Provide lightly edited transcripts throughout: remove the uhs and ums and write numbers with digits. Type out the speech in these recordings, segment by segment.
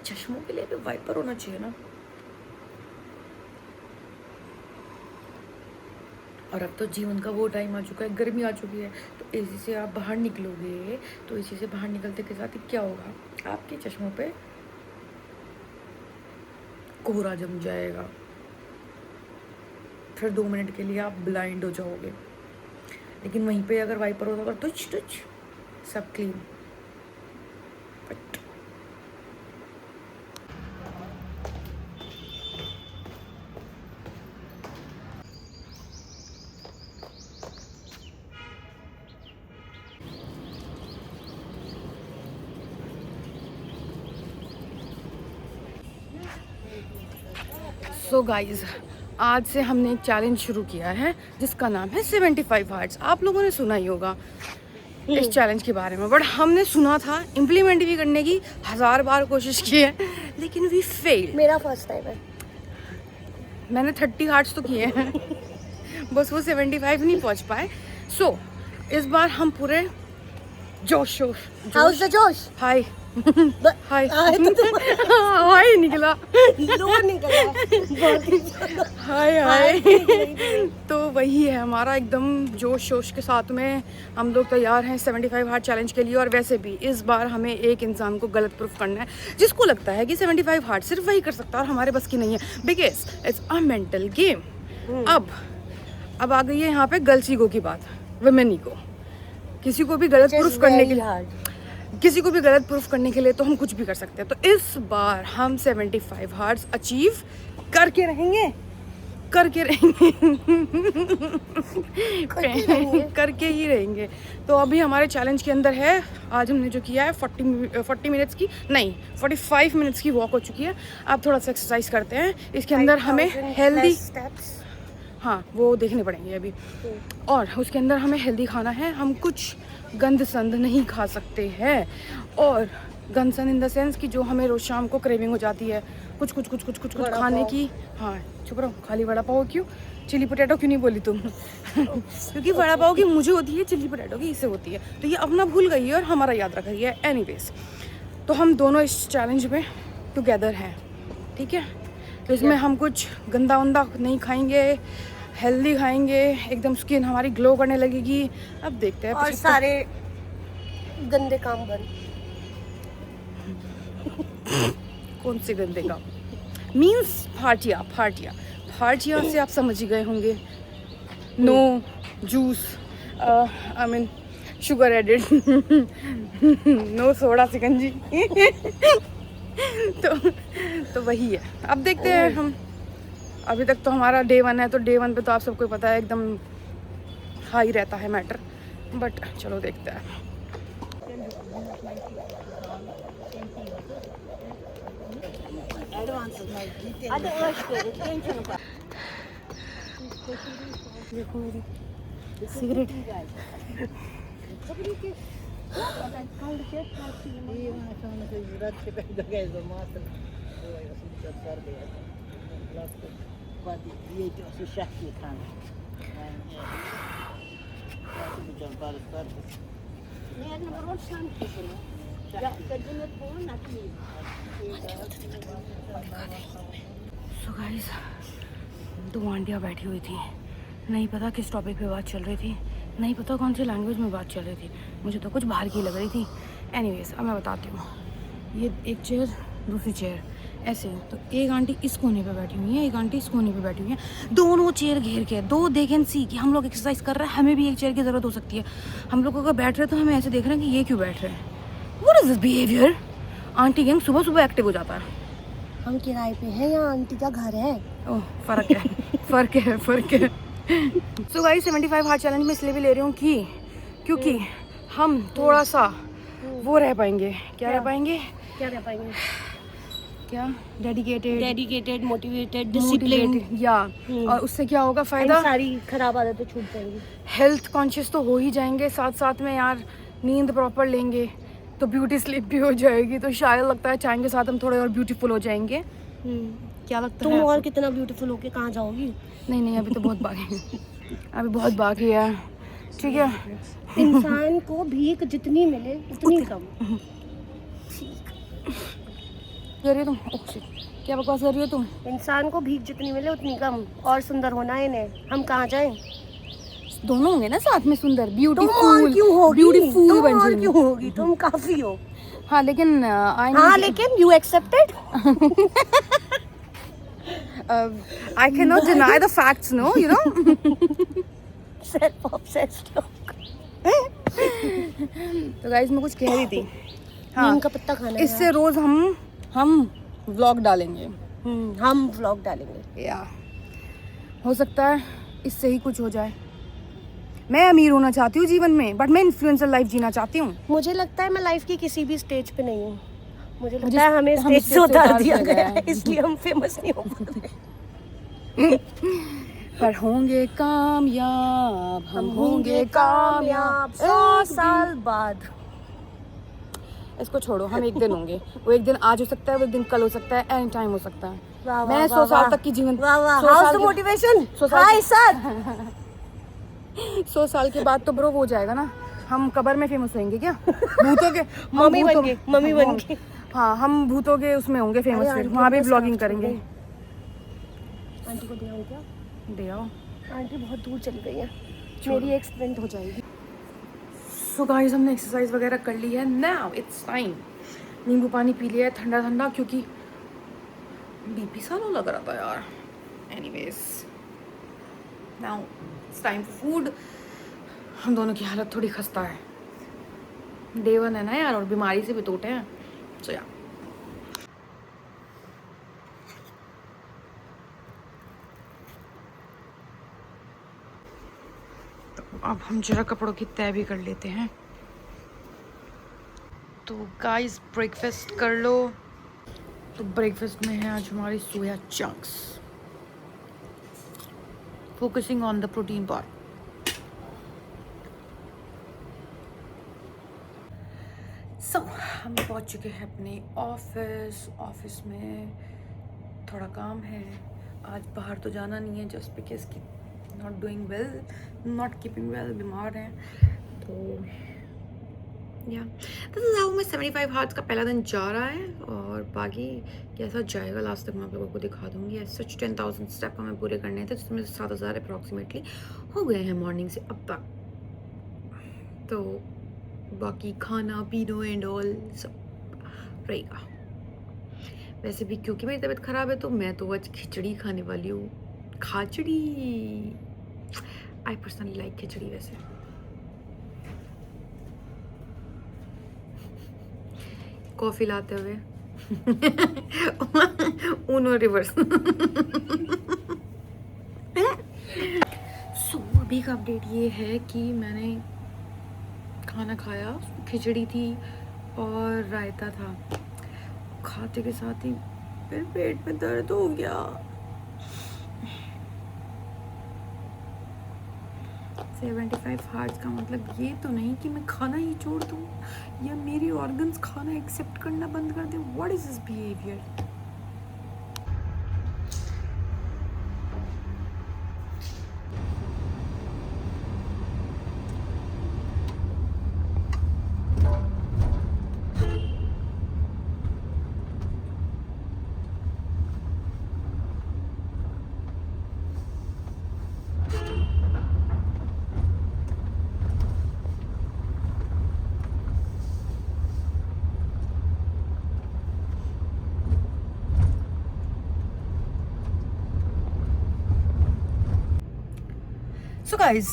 चश्मों के लिए भी वाइपर होना चाहिए ना। और अब तो जीवन का वो टाइम आ चुका है, गर्मी आ चुकी है, तो एसी से आप बाहर निकलोगे तो एसी से बाहर निकलते के साथ ही क्या होगा, आपके चश्मों पे कोहरा जम जाएगा, फिर 2 मिनट के लिए आप ब्लाइंड हो जाओगे। लेकिन वहीं पे अगर वाइपर होता तो टच टच सब क्लीन। बट सो गाइज, आज से हमने एक चैलेंज शुरू किया है जिसका नाम है 75 हार्ट्स। आप लोगों ने सुना ही होगा इस चैलेंज के बारे में, बट हमने सुना था, इम्प्लीमेंट भी करने की 1000 बार कोशिश की है, लेकिन वी फेल। मेरा फर्स्ट टाइम है। मैंने 30 हार्ट्स तो किए हैं बस वो 75 नहीं पहुंच पाए। सो इस बार हम पूरे जोश हाउस द जोश। हाय हाय तो हाय निकला लो निकला हाय हाय तो वही है हमारा, एकदम जोश शोश के साथ में हम लोग तैयार हैं 75 हार्ट चैलेंज के लिए। और वैसे भी इस बार हमें एक इंसान को गलत प्रूफ करना है जिसको लगता है कि 75 हार्ट सिर्फ वही कर सकता है और हमारे बस की नहीं है, because it's a mental game. अब आ गई है यहाँ पे गर्ल्स ईगो की बात, वुमेन ईगो। किसी को भी गलत प्रूफ करने के लिए तो हम कुछ भी कर सकते हैं। तो इस बार हम 75 हार्ट्स अचीव करके रहेंगे करके ही रहेंगे। तो अभी हमारे चैलेंज के अंदर है, आज हमने जो किया है 40 मिनट्स की नहीं 45 मिनट्स की वॉक हो चुकी है। अब थोड़ा सा एक्सरसाइज करते हैं। इसके अंदर हमें हेल्दी, हाँ वो देखने पड़ेंगे अभी, और उसके अंदर हमें हेल्दी खाना है। हम कुछ गंद संद नहीं खा सकते हैं, और गंद संद इन द सेंस कि जो हमें रोज शाम को क्रेविंग हो जाती है कुछ खाने की। हाँ चुप रहो, खाली वड़ा पाव क्यों, चिली पोटैटो क्यों नहीं बोली तुम क्योंकि वड़ा पाव की मुझे होती है, चिली पोटैटो की इससे होती है, तो ये अपना भूल गई है और हमारा याद रख रही है। एनीवेज, तो हम दोनों इस चैलेंज में टुगेदर हैं, ठीक है। तो इसमें हम कुछ गंदा वंदा नहीं खाएंगे, हेल्दी खाएंगे, एकदम स्किन हमारी ग्लो करने लगेगी। अब देखते हैं। और सारे गंदे काम बंद। कौन से गंदे काम? मीन्स फार्टिया से आप समझ ही गए होंगे। No juice, I mean sugar added no soda सिकंजी तो वही है। अब देखते हैं हम। अभी तक तो हमारा डे 1 है, तो डे 1 पे तो आप सबको पता है एकदम हाई रहता है मैटर, बट चलो देखते हैं। देखो मेरी सिगरेट सो गाइस, 2 आंटियाँ बैठी हुई थी, नहीं पता किस टॉपिक पे बात चल रही थी, नहीं पता कौन सी लैंग्वेज में बात चल रही थी, मुझे तो कुछ बाहर की लग रही थी। एनीवेज, अब मैं बताती हूँ। ये एक चेयर, दूसरी चेयर ऐसे, तो एक आंटी इस कोने पे बैठी हुई है, एक आंटी इस कोने पे बैठी हुई है, दोनों चेयर घेर के। दो दे कैन सी कि हम लोग एक्सरसाइज कर रहे हैं, हमें भी एक चेयर की ज़रूरत हो सकती है। हम लोग अगर बैठ रहे हैं तो हमें ऐसे देख रहे हैं कि ये क्यों बैठ रहे हैं। What is this behaviour? Aunty gang सुबह सुबह एक्टिव हो जाता है। हम किराए पे हैं या आंटी का घर है? ओह फ़र्क है फ़र्क है। सो गाइस, 75 हार्ट चैलेंज में इसलिए भी ले रही हूँ क्योंकि हम थोड़ा सा वो रह पाएंगे। क्या रह पाएंगे? क्या? डेडिकेटेड, मोटिवेटेड, डिसिप्लिन, या और उससे क्या होगा फ़ायदा? सारी खराब आदतें छूट जाएंगी। हेल्थ कॉन्शियस तो हो ही जाएंगे, साथ साथ में यार नींद प्रॉपर लेंगे तो ब्यूटी स्लीप भी हो जाएगी। तो शायद लगता है चाय के साथ हम थोड़े और ब्यूटीफुल हो जाएंगे। क्या लगता है? तुम और कितना ब्यूटीफुल होके कहाँ जाओगी? नहीं अभी तो बहुत बाकी है, अभी बहुत बाकी है, ठीक है। इंसान को भीख जितनी मिले उतनी कम। कर रही हो तुम? ओह शिट, क्या बकवास कर रही हो तुम? इंसान को भीख जितनी मिले उतनी कम, और सुंदर होना है इन्हें। हम कहाँ जाएं? दोनों होंगे ना साथ में सुंदर, तुम और ब्यूटीफुल, क्यों होगी? ब्यूटीफुल तुम बन और जाएंगे। क्यों होगी? तुम काफी हो। हाँ लेकिन आई हाँ लेकिन you accepted. I can not deny the facts, no you know. Self obsessed लोग। तो गाइस मैं कुछ कह रही थी। हाँ, नीम का पत्ता खाना है इससे रोज हम व्लॉग डालेंगे। हम व्लॉग डालेंगे। या हो सकता है इससे ही कुछ हो जाए। मैं अमीर होना चाहती हूँ जीवन में, बट मैं इन्फ्लुएंसर लाइफ जीना चाहती हूँ। मुझे लगता है मैं लाइफ की किसी भी स्टेज पे नहीं हूँ। मुझे लगता मुझे- है हमें हमें स्टेज स्टेज से उतार उतार दिया दिया गया गया है, इसलिए हम फेमस नहीं हो पाते। पर होंगे कामयाब, हम होंगे कामयाब 100 साल बाद। इसको छोड़ो, हम एक दिन होंगे। वो एक दिन आज हो सकता है, वो एक दिन कल हो सकता है, एनी टाइम हो सकता है। वाह, मैं वाह, 100 साल वाह, तक की जीवन, वाह वाह, 100 हाउस साल द के- मोटिवेशन। 100 साल हाय सर। 100 साल के बाद तो ब्रो वो हो जाएगा ना, हम कब्र में फेमस होंगे क्या? भूतों के हम मम्मी बन भूतों- के, मम्मी बन के। हाँ, हम भूतों के उसमें होंगे फेमस, अरे फिर आंटी वहाँ भी को ब्लॉगिंग स्टाफ करेंगे। आंटी को दिया क्या? दे आओ। आंटी बहुत दूर चली गई है, मेरी एक्सीडेंट हो जाएगी। सो गाइस हमने एक्सरसाइज वगैरह कर ली है। नाउ इट्स टाइम, नींबू पानी पी लिया है ठंडा ठंडा, क्योंकि बीपी सा लो लग रहा था यार। Anyways now it's time for food. हम दोनों की हालत थोड़ी खस्ता है, डे 1 है ना यार, और बीमारी से भी टूटे हैं। सो या अब हम जरा कपड़ों की तय भी कर लेते हैं। तो गाइस ब्रेकफास्ट कर लो। तो ब्रेकफास्ट में है आज हमारी soya chunks, focusing on the protein part. So हम पहुंच चुके हैं अपने ऑफिस में थोड़ा काम है। आज बाहर तो जाना नहीं है, जस्ट बिकॉज की not doing well, not keeping well, बीमार हैं। तो या दिस इज हाउ मैं 75 हार्ट्स का पहला दिन जा रहा है, और बाकी कैसा जाएगा लास्ट तक मैं आप लोगों को दिखा दूंगी। सच 10,000 स्टेप हमें पूरे करने थे, जिसमें 7,000 अप्रॉक्सीमेटली हो गए हैं मॉर्निंग से अब तक। तो बाकी खाना पीना एंड ऑल सब रहेगा। वैसे भी क्योंकि मेरी तबीयत ख़राब है, तो मैं तो आज खिचड़ी खाने वाली हूँ। खाचड़ी, आई पर्सनली लाइक खिचड़ी। वैसे कॉफ़ी लाते हुए उनो रिवर्स। सो अभी का अपडेट ये है कि मैंने खाना खाया, खिचड़ी थी और रायता था। खाते के साथ ही फिर पेट में दर्द हो गया। 75 हार्ट्स का मतलब ये तो नहीं कि मैं खाना ही छोड़ दूँ या मेरी ऑर्गन्स खाना एक्सेप्ट करना बंद कर दें। What is this behaviour? So guys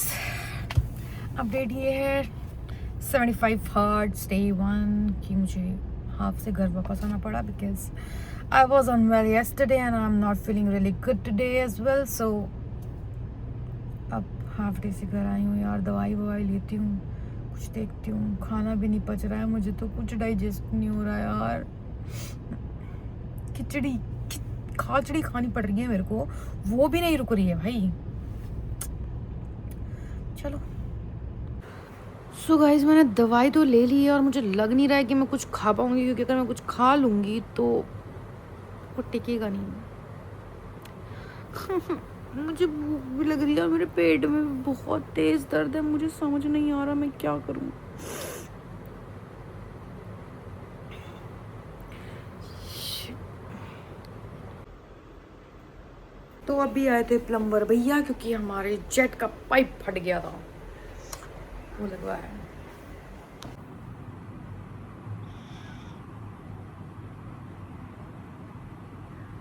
update ये है 75 हार्ट्स डे 1 कि मुझे हाफ से घर वापस आना पड़ा, because I was unwell yesterday and I'm not feeling really good today as well. So अब हाफ डे से घर आई हूँ यार, दवाई ववाई लेती हूँ, कुछ देखती हूँ। खाना भी नहीं पच रहा है मुझे, तो कुछ डाइजेस्ट नहीं हो रहा यार। खाचड़ी खानी पड़ रही है मेरे को, वो भी नहीं रुक रही है भाई। चलो सो गाइस मैंने दवाई तो ले ली है, और मुझे लग नहीं रहा है कि मैं कुछ खा पाऊंगी, क्योंकि अगर मैं कुछ खा लूंगी तो वो टिकेगा नहीं। मुझे भूख भी लग रही है और मेरे पेट में बहुत तेज दर्द है। मुझे समझ नहीं आ रहा मैं क्या करूं। तो अभी आए थे प्लम्बर भैया क्योंकि हमारे जेट का पाइप फट गया था, वो लगवाया।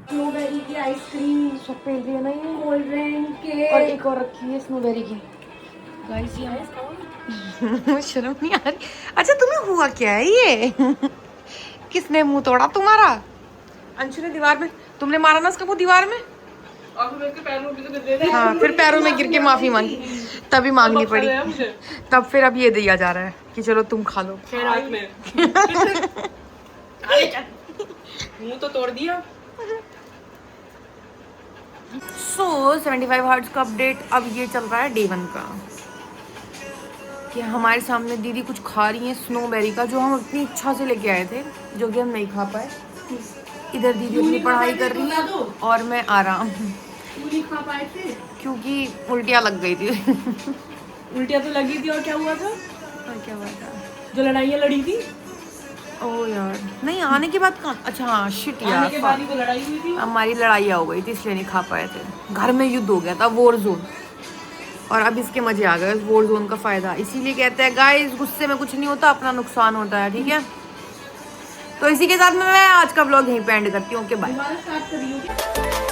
स्ट्रॉबेरी की आइसक्रीम, सब पेल रही है ना ये, कोल्ड ड्रिंक और केक। एक और रखी है स्नोबेरी की। गाइस ये शर्म नहीं आ रही? अच्छा तुम्हें हुआ क्या है ये? किसने मुंह तोड़ा तुम्हारा? अंशु ने दीवार में, तुमने मारा ना उसका वो दीवार में? हाँ फिर पैरों में गिर के माफी मांगी, तभी मांगनी पड़ी। तब फिर अब ये दिया जा रहा है कि चलो तुम खा लो। मुंह तो तोड़ दिया। सो 75 हर्ट्ज का अपडेट अब ये चल रहा है डे 1 का, कि हमारे सामने दीदी कुछ खा रही हैं स्नोबेरी का, जो हम अपनी इच्छा से लेके आए थे, जो कि हम नहीं खा पाए। इधर दीदी अपनी पढ़ाई कर रही है और मैं आराम, नहीं खा पाए थे क्योंकि उल्टियाँ लग गई थी। उल्टियाँ तो लगी थी, और क्या हुआ था? और क्या हुआ था? जो लड़ाइयाँ लड़ी थी ओह यार नहीं, आने के बाद कहाँ, अच्छा हाँ शिट आने यार, के बाद ही तो लड़ाई हुई थी। हमारी लड़ाइयाँ हो गई थी इसलिए नहीं खा पाए थे। घर में युद्ध हो गया था, वॉर जोन, और अब इसके मजे आ गए इस वॉर जोन का फायदा। इसीलिए कहते हैं गाइस, गुस्से में कुछ नहीं होता, अपना नुकसान होता है, ठीक है। तो इसी के साथ में मैं आज का ब्लॉग यहीं पे एंड करती हूँ। Okay bye. स्टार्ट करिए।